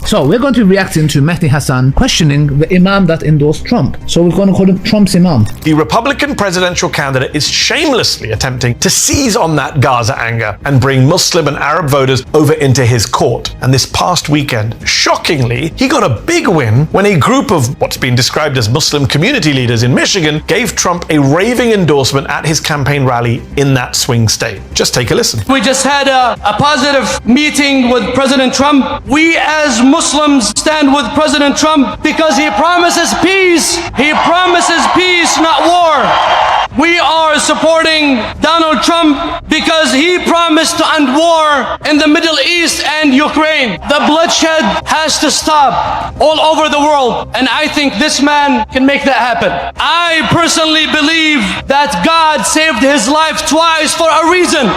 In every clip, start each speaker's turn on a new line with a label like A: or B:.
A: So we're going to be reacting to Mehdi Hasan questioning the Imam that endorsed Trump. So we're going to call him Trump's Imam.
B: The Republican presidential candidate is shamelessly attempting to seize on that Gaza anger and bring Muslim and Arab voters over into his court. And this past weekend, shockingly, he got a big win when a group of what's been described as Muslim community leaders in Michigan gave Trump a raving endorsement at his campaign rally in that swing state. Just take a listen.
C: We just had a positive meeting with President Trump. We as Muslims stand with President Trump because he promises peace. He promises peace, not war. We are supporting Donald Trump because he promised to end war in the Middle East and Ukraine. The bloodshed has to stop all over the world, and I think this man can make that happen. I personally believe that God saved his life twice for a reason.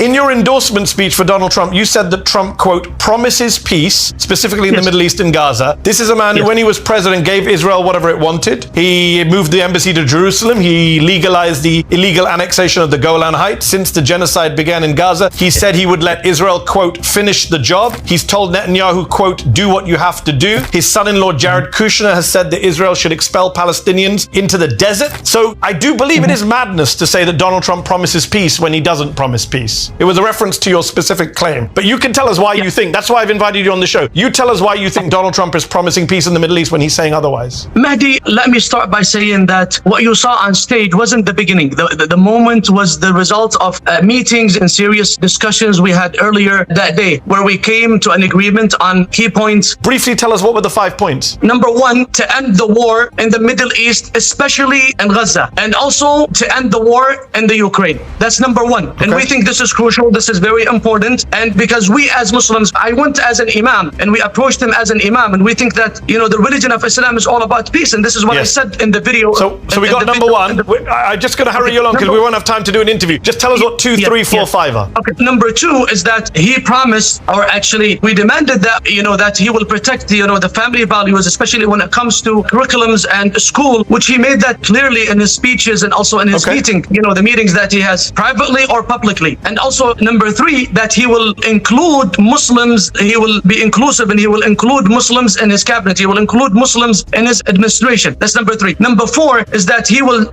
B: In your endorsement speech for Donald Trump, you said that Trump, quote, promises peace, specifically in the Middle East and Gaza. This is a man who, when he was president, gave Israel whatever it wanted. He moved the embassy to Jerusalem. He legalized the illegal annexation of the Golan Heights. Since the genocide began in Gaza, he said he would let Israel, quote, finish the job. He's told Netanyahu, quote, do what you have to do. His son-in-law, Jared Kushner, has said that Israel should expel Palestinians into the desert. So I do believe it is madness to say that Donald Trump promises peace when he doesn't promise peace. It was a reference to your specific claim. But you can tell us why you think. That's why I've invited you on the show. You tell us why you think Donald Trump is promising peace in the Middle East when he's saying otherwise.
D: Mehdi, let me start by saying that what you saw on stage wasn't the beginning. The moment was the result of meetings and serious discussions we had earlier that day, where we came to an agreement on key points.
B: Briefly tell us, what were the 5 points?
D: Number one, to end the war in the Middle East, especially in Gaza, and also to end the war in the Ukraine. That's number one. And we think this is crucial. This is very important. And because we as Muslims, I went as an Imam and we approached him as an Imam, and we think that, you know, the religion of Islam is all about peace. And this is what I said in the video.
B: So we got number one. I'm just going to hurry you along because we won't have time to do an interview. Just tell us what 2, 3, 4, 5 are.
D: Okay. Number two is that he promised, or actually we demanded that, you know, that he will protect, you know, the family values, especially when it comes to curriculums and school, which he made that clearly in his speeches and also in his meeting, you know, the meetings that he has privately or publicly. And also number three, that he will include Muslims, he will be inclusive and he will include Muslims in his cabinet, he will include Muslims in his administration. That's number three. Number four is that he will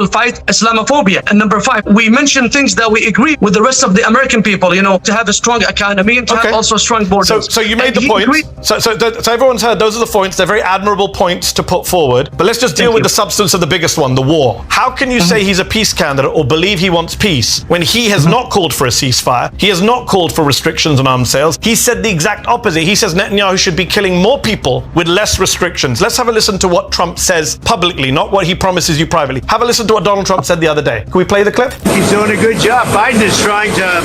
D: fight Islamophobia. And number five, we mentioned things that we agree with the rest of the American people, you know, to have a strong economy and to have also strong borders.
B: So you made the points. So everyone's heard those are the points. They're very admirable points to put forward. But let's just deal with the substance of the biggest one, the war. How can you say he's a peace candidate or believe he wants peace when he has not called for a ceasefire? He has not called for restrictions on arms sales. He said the exact opposite. He says Netanyahu should be killing more people with less restrictions. Let's have a listen to what Trump says publicly, not what he promises you privately. Have a listen to what Donald Trump said the other day. Can we play the clip?
E: He's doing a good job. Biden is trying to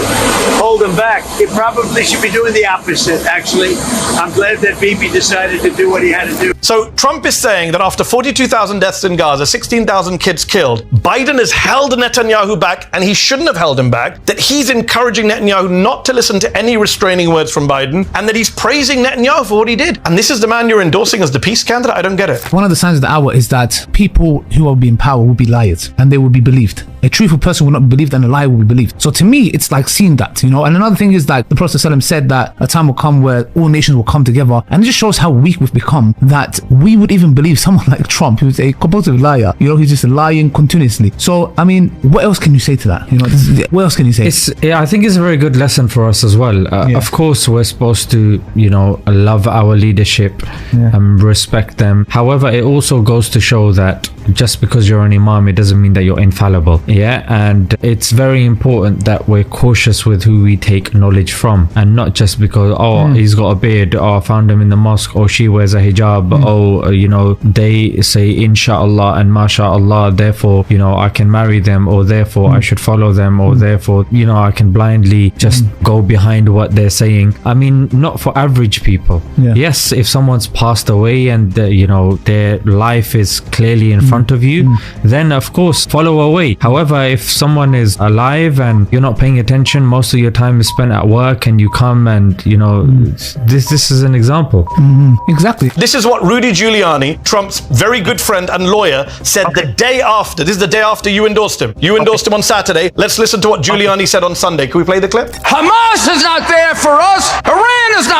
E: hold him back. He probably should be doing the opposite, actually. I'm glad that Bibi decided to do what he had to do.
B: So Trump is saying that after 42,000 deaths in Gaza, 16,000 kids killed, Biden has held Netanyahu back, and he shouldn't have held him back, that he's encouraging Netanyahu not to listen to any restraining words from Biden, and that he's praising Netanyahu for what he did. And this is the man you're endorsing as the peace candidate? I don't get it.
A: One of the signs of the hour is that people who will be in power will be liars, and they will be believed. A truthful person will not be believed, and a liar will be believed. So to me, it's like seeing that, you know. And another thing is that the Prophet ﷺ said that a time will come where all nations will come together, and it just shows how weak we've become, that we would even believe someone like Trump, who's a compulsive liar. You know, he's just lying continuously. So I mean, what else can you say to that? You know, what else can you say?
F: I think it's a very good lesson for us as well. Of course, we're supposed to, you know, love our leadership and respect them. However, it also goes to show that just because you're an imam, it doesn't mean that you're infallible. And it's very important that we're cautious with who we take knowledge from, and not just because he's got a beard, I found him in the mosque, or she wears a hijab, you know, they say inshallah and mashallah, therefore, you know, I can marry them, or therefore I should follow them, or therefore, you know, I can blindly just go behind what they're saying. I mean, not for average people. Yes, if someone's passed away and you know, their life is clearly in front of you, then of course follow away. However, if someone is alive and you're not paying attention, most of your time is spent at work, and you come and, you know, this is an example.
A: Exactly.
B: This is what Rudy Giuliani, Trump's very good friend and lawyer, said the day after. This is the day after you endorsed him. You endorsed him on Saturday. Let's listen to what Giuliani said on Sunday. Can we play the clip?
C: Hamas is not there for us. Iran is not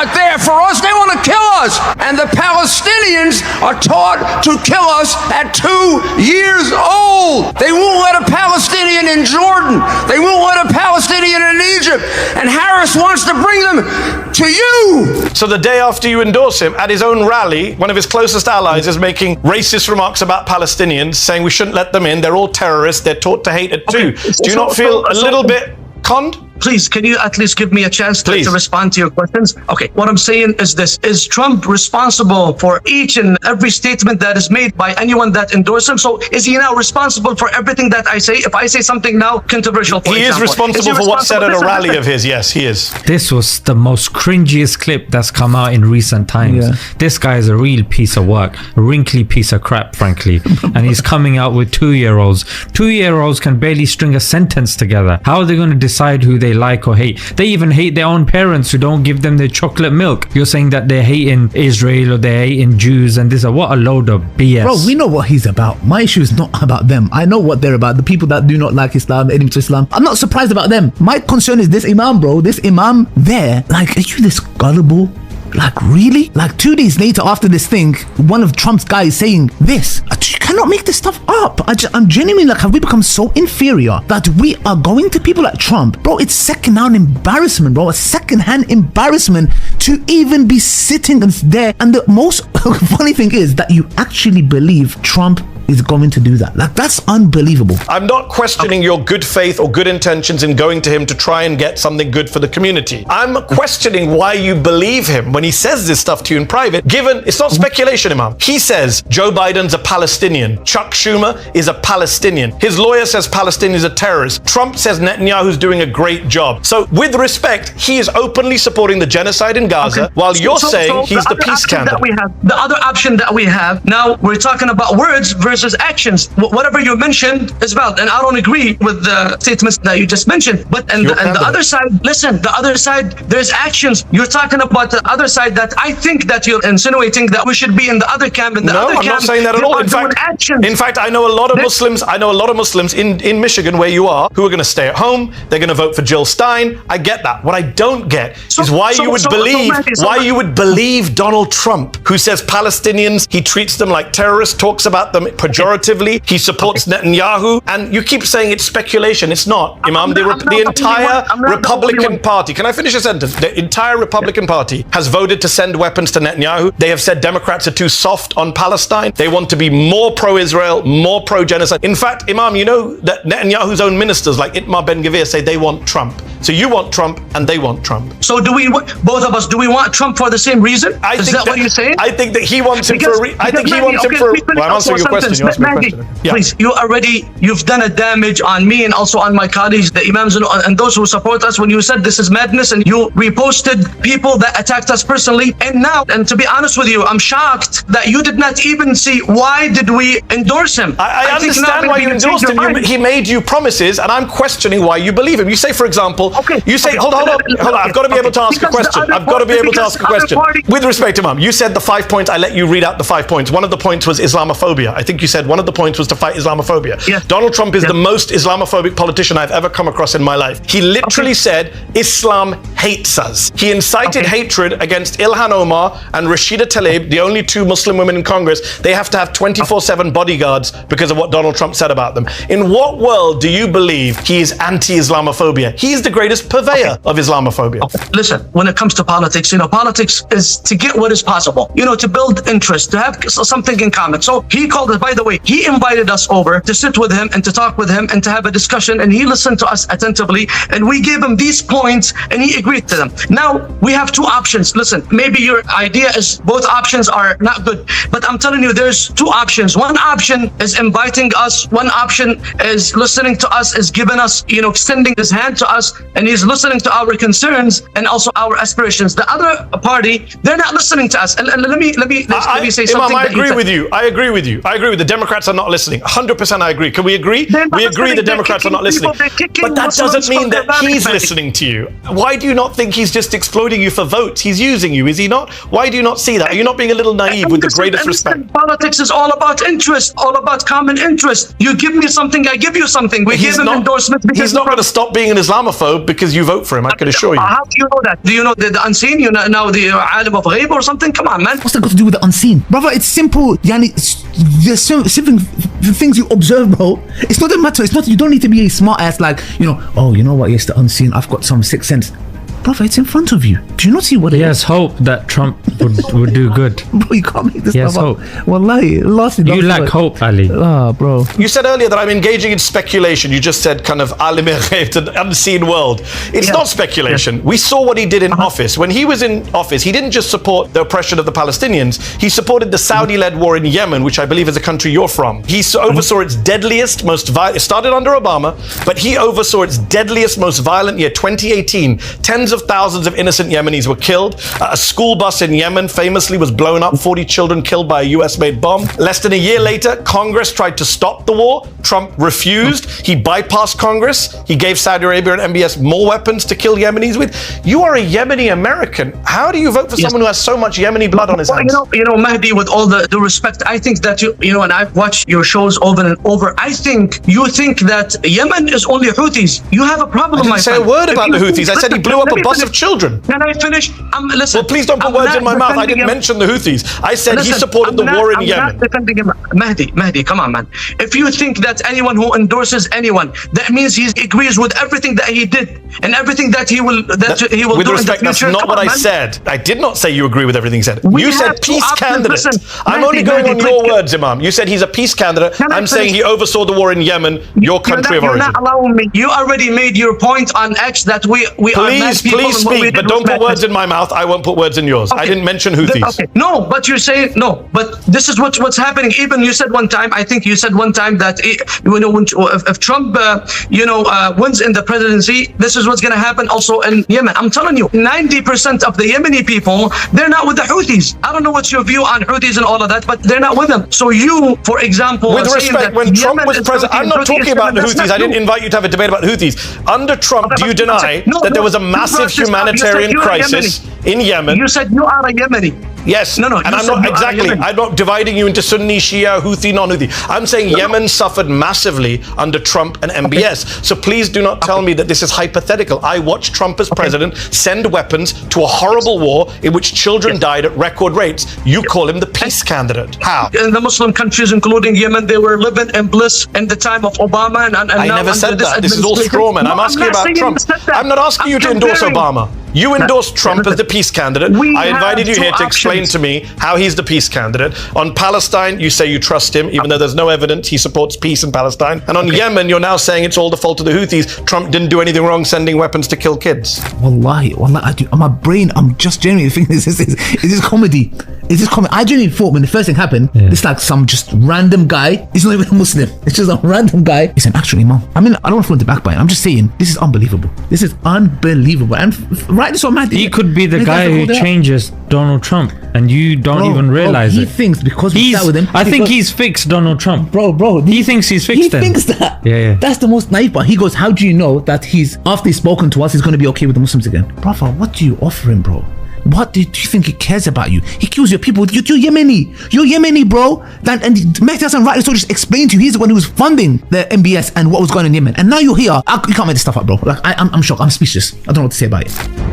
G: are taught to kill us at 2 years old. They won't let a Palestinian in Jordan. They won't let a Palestinian in Egypt. And Harris wants to bring them to you.
B: So the day after you endorse him, at his own rally, one of his closest allies is making racist remarks about Palestinians, saying we shouldn't let them in. They're all terrorists. They're taught to hate it too.
D: Okay.
B: Do you not feel a little bit conned?
D: Please, can you at least give me a chance to respond to your questions? Okay, what I'm saying is this. Is Trump responsible for each and every statement that is made by anyone that endorsed him? So is he now responsible for everything that I say? If I say something now controversial, for
B: example. He is responsible for what's said at a rally of his. Yes, he is.
F: This was the most cringiest clip that's come out in recent times.
A: Yeah.
F: This guy is a real piece of work, a wrinkly piece of crap, frankly. And he's coming out with 2-year-olds. 2-year-olds can barely string a sentence together. How are they going to decide who they like or hate? They even hate their own parents who don't give them their chocolate milk. You're saying that they're hating Israel or they're hating Jews and this. What a load of BS.
A: Bro, we know what he's about. My issue is not about them. I know what they're about. The people that do not like Islam, enemy to Islam. I'm not surprised about them. My concern is this Imam, bro. This Imam there. Like, are you this gullible? Like, really? Like, 2 days later after this thing, one of Trump's guys saying this. You cannot make this stuff up. I'm genuinely like, have we become so inferior that we are going to people like Trump? Bro, it's second-hand embarrassment, bro. A second-hand embarrassment to even be sitting there. And the most funny thing is that you actually believe Trump is going to do that. Like, that's unbelievable.
B: I'm not questioning your good faith or good intentions in going to him to try and get something good for the community. I'm questioning why you believe him when he says this stuff to you in private, given it's not speculation, Imam. He says Joe Biden's a Palestinian. Chuck Schumer is a Palestinian. His lawyer says Palestinians are terrorists. Trump says Netanyahu's doing a great job. So with respect, he is openly supporting the genocide in Gaza, while you're saying he's the peace candidate.
D: The other option that we have, now we're talking about words versus actions. Whatever you mentioned is valid, and I don't agree with the statements that you just mentioned. But and the other side, listen, the other side, there's actions. You're talking about the other side that I think that you're insinuating that we should be in the other camp. And the other
B: I'm
D: camp,
B: not saying that at all. In fact, I know a lot of Muslims. I know a lot of Muslims in Michigan, where you are, who are going to stay at home. They're going to vote for Jill Stein. I get that. What I don't get is why you would believe Donald Trump, who says Palestinians, he treats them like terrorists, talks about them pejoratively. He supports Netanyahu, and you keep saying it's speculation. It's not, Imam. The entire Republican Party. Can I finish a sentence? The entire Republican Party has voted to send weapons to Netanyahu. They have said Democrats are too soft on Palestine. They want to be more pro-Israel, more pro-genocide. In fact, Imam, you know that Netanyahu's own ministers, like Itamar Ben-Gvir, say they want Trump. So you want Trump, and they want Trump.
D: So do we, both of us, do we want Trump for the same reason? Is that what you're saying?
B: I think that he wants him for a reason. I think he wants him for. Well, I'm answering your question. You asked me a question. Yeah.
D: Please, you've done a damage on me and also on my colleagues, the Imams and those who support us, when you said this is madness and you reposted people that attacked us personally. And now, and to be honest with you, I'm shocked that you did not even see why did we endorse him.
B: I understand why you endorsed him. He made you promises, and I'm questioning why you believe him. You say, for example, hold on. I've got to be able to ask a question. With respect, Imam, you said the 5 points. I let you read out the 5 points. One of the points was Islamophobia. I think you said one of the points was to fight Islamophobia.
D: Yes.
B: Donald Trump is the most Islamophobic politician I've ever come across in my life. He literally said Islam hates us. He incited hatred against Ilhan Omar and Rashida Tlaib, the only 2 Muslim women in Congress. They have to have 24/7 bodyguards because of what Donald Trump said about them. In what world do you believe he is anti-Islamophobia? He is the greatest purveyor of Islamophobia.
D: Listen, when it comes to politics, politics is to get what is possible, to build interest, to have something in common. So he called us, by the way, he invited us over to sit with him and to talk with him and to have a discussion, and he listened to us attentively, and we gave him these points and he agreed to them. Now we have 2 options. Listen, maybe your idea is both options are not good, but I'm telling you, there's 2 options. One option is inviting us. One option is listening to us, is giving us, extending his hand to us, and he's listening to our concerns and also our aspirations. The other party, they're not listening to us. And let me say something.
B: Imam, I agree with you. the Democrats are not listening. 100% I agree. Can we agree? We agree the Democrats are not listening. But that doesn't mean that he's listening to you. Why do you not think he's just exploiting you for votes? He's using you, is he not? Why do you not see that? Are you not being a little naive with the greatest respect?
D: Politics is all about interest, all about common interest. You give me something, I give you something. We give him endorsement.
B: He's not going to stop being an Islamophobe because you vote for him, I can assure you.
D: How do you know that? Do you know the unseen? You know now the alim of ghaib or something? Come on, man.
A: What's that got to do with the unseen? Brother, it's simple. Yani, there's simple things you observe, bro. It's not a matter. It's not, you don't need to be a smart ass like, oh, you know what? Yes, the unseen. I've got some sixth sense. Brother, it's in front of you. Do you not see what it is?
F: He has hope that Trump would do good.
A: Bro, you can't make this
F: He has
A: stuff
F: hope.
A: up. Wallahi,
F: You lack hope, Ali.
A: Ah, bro.
B: You said earlier that I'm engaging in speculation. You just said kind of alim ghaib to the unseen world. It's not speculation. We saw what he did in office. When he was in office, he didn't just support the oppression of the Palestinians. He supported the Saudi-led war in Yemen, which I believe is a country you're from. He oversaw its deadliest, most violent. It started under Obama, but he oversaw its deadliest, most violent year, 2018. Tens of thousands of innocent Yemenis were killed. A school bus in Yemen famously was blown up, 40 children killed by a US-made bomb. Less than a year later, Congress tried to stop the war. Trump refused. He bypassed Congress. He gave Saudi Arabia and MBS more weapons to kill Yemenis with. You are a Yemeni American. How do you vote for someone who has so much Yemeni blood on his hands?
D: You know, Mehdi, with all the respect, I think that and I've watched your shows over and over. I think you think that Yemen is only Houthis. You have a problem,
B: I didn't say a word about the Houthis. I said he blew up a bus of children.
D: Can I finish? Listen.
B: Well, please don't put words in my mouth. I didn't mention the Houthis. I said he supported the war in Yemen.
D: Mehdi, come on, man. If you think that anyone who endorses anyone, that means he agrees with everything that he did and everything that he will
B: with
D: do
B: respect,
D: in the future.
B: That's not what I said. I did not say you agree with everything he said. You said peace candidate.
D: Listen,
B: I'm only going on your words, Imam. You said he's a peace candidate. I'm saying he oversaw the war in Yemen, your country of origin.
D: You're not allowing me. You already made your point on X that we are bad people.
B: Please speak, but don't put words in my mouth. I won't put words in yours. Okay. I didn't mention Houthis.
D: Okay. No, but you say no. But this is what's happening. Even you said one time. I think you said one time that if Trump wins in the presidency, this is what's going to happen also in Yemen. I'm telling you, 90% of the Yemeni people, they're not with the Houthis. I don't know what's your view on Houthis and all of that, but they're not with them. So you, for example,
B: with respect, when Trump was president, I'm not talking about the Houthis. I didn't invite you to have a debate about the Houthis. Under Trump, do you deny that there was a massive humanitarian crisis in Yemen?
D: You said you are a Yemeni.
B: Yes.
D: No.
B: And I'm not dividing you into Sunni, Shia, Houthi, non-Houthi. I'm saying Yemen suffered massively under Trump and MBS. So please do not tell me that this is hypothetical. I watched Trump as president send weapons to a horrible war in which children died at record rates. You call him the peace candidate. How?
D: In the Muslim countries, including Yemen, they were living in bliss in the time of Obama. And
B: I never said that. This is all straw man. I'm asking about Trump. I'm not asking you to endorse Obama. You endorsed Trump as the peace candidate. I invited you here to explain to me how he's the peace candidate. On Palestine, you say you trust him, even though there's no evidence he supports peace in Palestine. And on Yemen, you're now saying it's all the fault of the Houthis. Trump didn't do anything wrong sending weapons to kill kids.
A: Wallahi, my brain, I'm just genuinely thinking, is this comedy? Is this comedy? I genuinely thought when the first thing happened, it's like some just random guy. He's not even a Muslim. It's just a random guy. It's an actual Imam. I mean, I don't want to fall into backbite. I'm just saying, this is unbelievable. This is unbelievable. And right, this one, man.
F: He could be the guy who changes Donald Trump, and you don't even realize it.
A: He thinks because we sat with him.
F: I think he's fixed Donald Trump.
A: Bro.
F: He thinks he's fixed him.
A: He thinks that.
F: Yeah.
A: That's the most naive part. He goes, how do you know that after he's spoken to us, he's going to be okay with the Muslims again? Brother, what do you offer him, bro? What do you think he cares about you? He kills your people. You're Yemeni. You're Yemeni, bro. And Mehdi Hasan rightly so just explained to you. He's the one who was funding the MBS and what was going on in Yemen. And now you're here. You can't make this stuff up, bro. Like I'm shocked. I'm speechless. I don't know what to say about it.